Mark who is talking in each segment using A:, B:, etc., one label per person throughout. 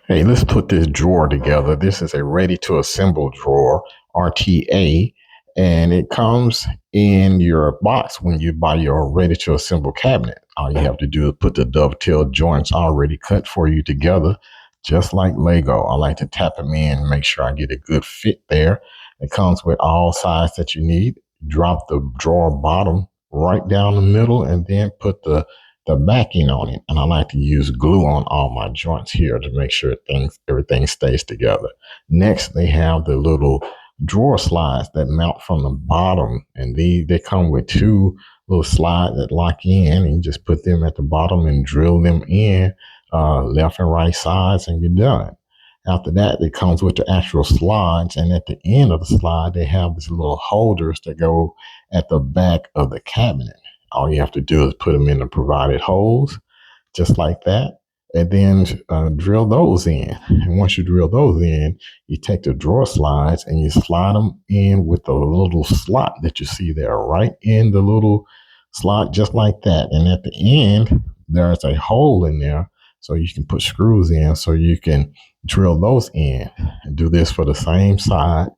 A: Hey, let's put this drawer together. This is a ready to assemble drawer, RTA, and it comes in your box when you buy your ready to assemble cabinet. All you have to do is put the dovetail joints already cut for you together, just like Lego. I like to tap them in and make sure I get a good fit there. It comes with all sides that you need. Drop the drawer bottom right down the middle and then put the backing on it. And I like to use glue on all my joints here to make sure everything stays together. Next, they have the little drawer slides that mount from the bottom. And they come with two little slides that lock in, and you just put them at the bottom and drill them in left and right sides, and you're done. After that, it comes with the actual slides, and at the end of the slide, they have these little holders that go at the back of the cabinet. All you have to do is put them in the provided holes, just like that, and then drill those in. And once you drill those in, you take the drawer slides and you slide them in with the little slot that you see there, right in the little slot, just like that. And at the end, there's a hole in there, so you can put screws in, so you can drill those in. And do this for the same side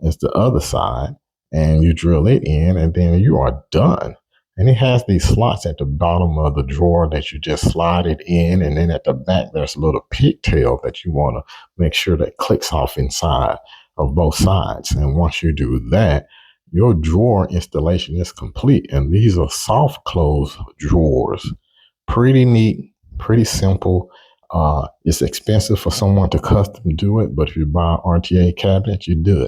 A: as the other side, and you drill it in, and then you are done. And it has these slots at the bottom of the drawer that you just slide it in. And then at the back, there's a little pigtail that you want to make sure that clicks off inside of both sides. And once you do that, your drawer installation is complete. And these are soft close drawers. Pretty neat, pretty simple. It's expensive for someone to custom do it, but if you buy an RTA cabinet, you do it.